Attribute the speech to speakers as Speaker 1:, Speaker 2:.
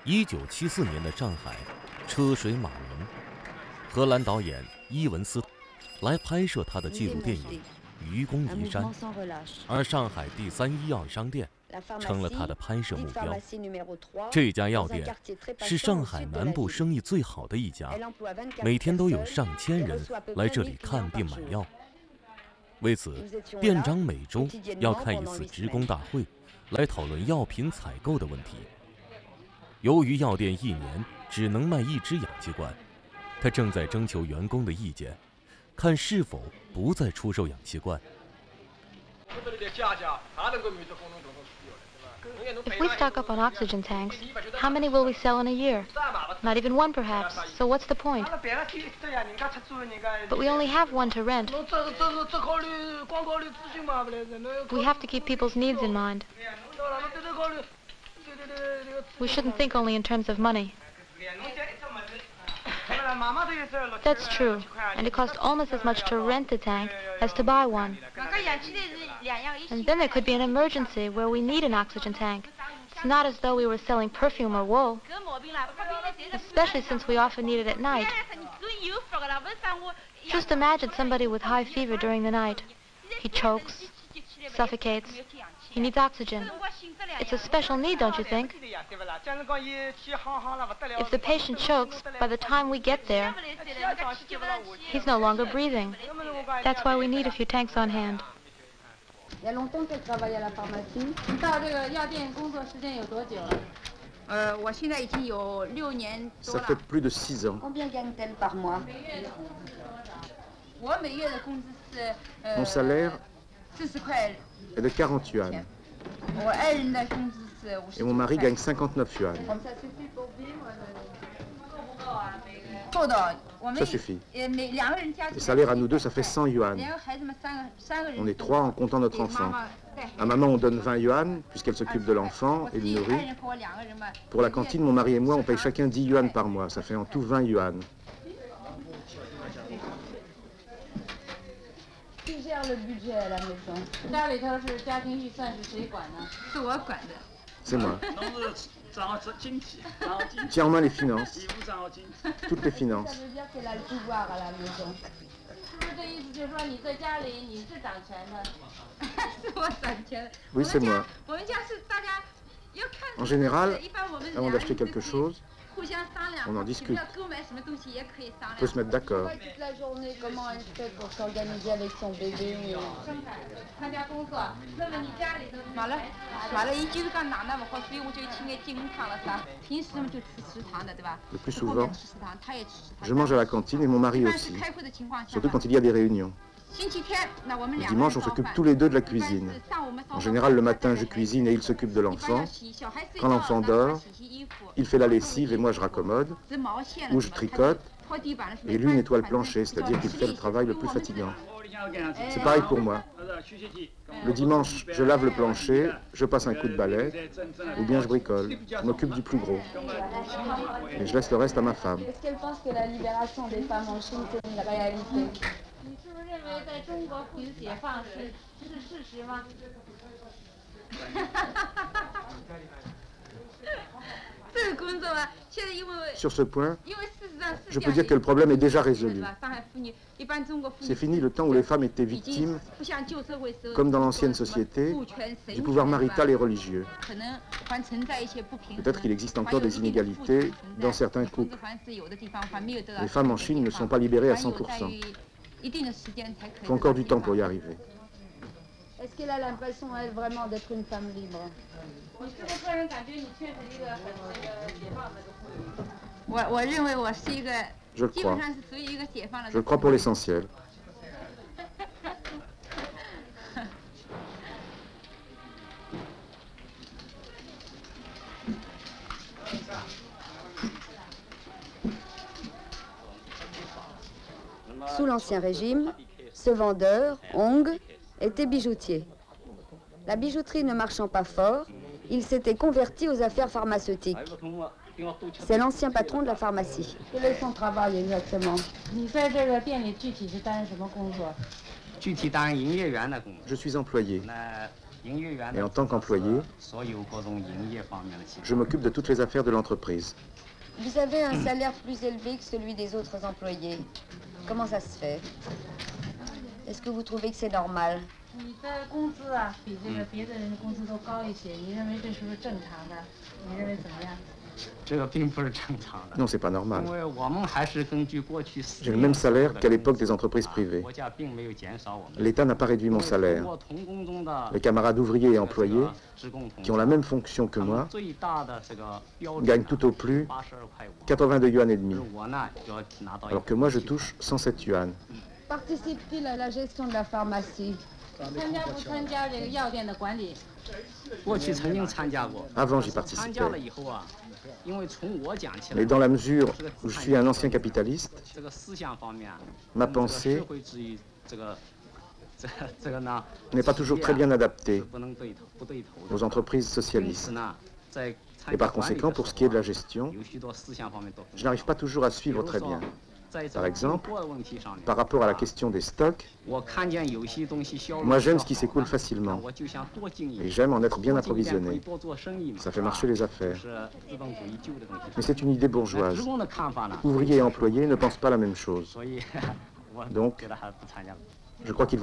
Speaker 1: 1974年的上海，车水马龙，荷兰导演伊文斯来拍摄他的纪录电影《愚公移山》，而上海第3医药商店成了他的拍摄目标。这家药店是上海南部生意最好的一家，每天都有上千人来这里看病买药。为此，店长每周要开一次职工大会，来讨论药品采购的问题。由于药店1年只能卖1支氧气罐，他正在征求员工的意见，看是否不再出售氧气罐。
Speaker 2: If we stock up on oxygen tanks, how many will we sell in a year? Not even one, perhaps. So what's the point? But we only have one to rent. We have to keep people's needs in mind. We shouldn't think only in terms of money. That's true, and it costs almost as much to rent the tank as to buy one. And then there could be an emergency where we need an oxygen tank. It's not as though we were selling perfume or wool, especially since we often need it at night. Just imagine somebody with high fever during the night. He chokes, suffocates. He needs oxygen. It's a special need, don't you think? If the patient chokes, by the time we get there, he's no longer breathing. That's why we need a few tanks on hand.
Speaker 3: il y a longtemps qu'elle travaille à la pharmacie.
Speaker 4: 你到这个药店工作时间有多久了？
Speaker 3: 我现在已经有6年多了。
Speaker 5: Ça fait plus de 6 ans.
Speaker 3: Combien gagne-t-elle par mois?
Speaker 4: 我每月的工资是
Speaker 5: Mon salaire
Speaker 4: 40块。
Speaker 5: est de 40 yuan.
Speaker 4: 我爱人的工资是50
Speaker 5: Et mon mari gagne 59 yuan.
Speaker 4: 够的，我们
Speaker 5: Ça suffit.
Speaker 4: 2个人加起
Speaker 5: Le
Speaker 4: 来。
Speaker 5: salaire à nous deux, ça fait 100 yuan.
Speaker 4: 2个孩子们3个人。
Speaker 5: On est 3 en comptant notre enfant. À maman, on donne 20 yuan, puisqu'elle s'occupe de l'enfant et le nourrit. Pour la cantine, mon mari et moi, on paye chacun 10 yuan par mois. Ça fait en tout 20 yuan.
Speaker 3: Qui gère le budget à la maison?
Speaker 4: 家里头是家庭预算是谁管呢？是我管的。
Speaker 5: C'est moi. Tiens en main les finances. Toutes les finances.
Speaker 3: Ça veut dire qu'elle a le pouvoir à la maison.
Speaker 4: 是不是这意思就是说你在家里你是掌权的？是我掌权。
Speaker 5: Oui, c'est moi.
Speaker 4: 我们家是大家要看。
Speaker 5: En général,
Speaker 4: 一般我们
Speaker 5: avant d'acheter quelque chose,
Speaker 4: 互相商量。
Speaker 5: on en discute.
Speaker 4: 要购买什么东西也可以商
Speaker 5: on
Speaker 4: 量。
Speaker 5: peut se mettre d'accord.
Speaker 3: Toute la journée, comment elle fait pour s'organiser avec son bébé?
Speaker 4: 参加工作，那么你家里头买了一就是讲哪那么好，所以我就请个金堂了噻。平时嘛就吃食堂的，对吧？
Speaker 5: Le plus souvent,
Speaker 4: 吃食堂，他也吃食堂。
Speaker 5: je mange à la cantine et mon mari
Speaker 4: 但是
Speaker 5: aussi.
Speaker 4: 开会的情况下，
Speaker 5: Surtout quand il y a des réunions.
Speaker 4: 星期天，那我们
Speaker 5: Le
Speaker 4: 两个
Speaker 5: dimanche,
Speaker 4: 人
Speaker 5: on
Speaker 4: 烧
Speaker 5: s'occupe
Speaker 4: 饭
Speaker 5: tous les deux de la cuisine.
Speaker 4: 上午我们烧
Speaker 5: En
Speaker 4: 饭
Speaker 5: général, le matin, je cuisine et il s'occupe de
Speaker 4: 一般要
Speaker 5: l'enfant.
Speaker 4: 洗小孩睡
Speaker 5: Quand
Speaker 4: 觉
Speaker 5: l'enfant
Speaker 4: 让他
Speaker 5: dort,
Speaker 4: 洗衣服
Speaker 5: il fait la lessive et moi je raccommode.
Speaker 4: 织毛线
Speaker 5: ou je tricote,
Speaker 4: 拖地板的时候
Speaker 5: Et lui nettoie le plancher, c'est-à-dire qu'il fait le travail le plus fatigant. C'est pareil pour moi. Le dimanche, je lave le plancher, je passe un coup de balai, ou bien je bricole. Je m'occupe du plus gros. Et je laisse le reste à ma femme.
Speaker 3: Est-ce qu'elle pense que la libération des femmes en Chine, c'est une réalité?
Speaker 4: 你是不是认为在中国妇女解放是事实吗？ 这个工作啊，现在因为
Speaker 5: Sur ce point,
Speaker 4: 因为事实上是
Speaker 5: je peux dire que le problème est déjà résolu.
Speaker 4: 上海妇女一般中国妇女
Speaker 5: C'est fini le temps où les femmes étaient
Speaker 4: 已经
Speaker 5: victimes,
Speaker 4: 不像旧社会时候
Speaker 5: comme dans l'ancienne société,
Speaker 4: 父权神
Speaker 5: du pouvoir
Speaker 4: 权
Speaker 5: marital et religieux.
Speaker 4: 可能还存在一些不平衡
Speaker 5: Peut-être qu'il existe encore des inégalités dans certains couples.
Speaker 4: 凡是有的地方还没有得到
Speaker 5: Les femmes en Chine ne sont pas libérées à
Speaker 4: 还有
Speaker 5: 100%.
Speaker 4: 在于一定的时间才可以
Speaker 5: Il faut encore du temps pour y arriver.
Speaker 3: Est-ce qu'elle a l'impression, elle, vraiment d'être une femme libre?
Speaker 4: 你是不是个人感觉你确实一个很解放的妇女？我认为我是一个
Speaker 5: Je le
Speaker 4: 基本
Speaker 5: crois.
Speaker 4: 上是属于一个解放的
Speaker 5: Je le crois pour l'essentiel.
Speaker 3: Sous l'Ancien Régime, ce vendeur, Hong, était bijoutier. La bijouterie ne marchant pas fort, il s'était converti aux affaires pharmaceutiques. C'est l'ancien patron de la pharmacie. Quel est son travail exactement?
Speaker 4: 你在这个店里具体是担任什么工作？
Speaker 5: Je suis employé. Et en tant qu'employé, je m'occupe de toutes les affaires de l'entreprise.
Speaker 3: Vous avez un salaire plus élevé que celui des autres employés. Comment ça se fait? Est-ce que vous trouvez que c'est normal?
Speaker 5: Non, c'est pas normal. J'ai le même salaire qu'à l'époque des entreprises privées. L'État n'a pas réduit mon salaire. Les camarades ouvriers et employés, qui ont la même fonction que moi, gagnent tout au plus 82 yuan et demi, alors que moi je touche 107 yuan.
Speaker 3: Participe-t-il à la gestion de la pharmacie?
Speaker 5: Avant, j'y participais. Mais dans la mesure où je suis un ancien capitaliste, ma pensée n'est pas toujours très bien adaptée aux entreprises socialistes. Et par conséquent, pour ce qui est de la gestion, je n'arrive pas toujours à suivre très bien. Par exemple, par rapport à la question des stocks, moi j'aime ce qui s'écoule facilement et j'aime en être bien approvisionné. Ça fait marcher les affaires. Mais c'est une idée bourgeoise. Ouvriers et employés ne pensent pas la même chose. Donc, je crois qu'il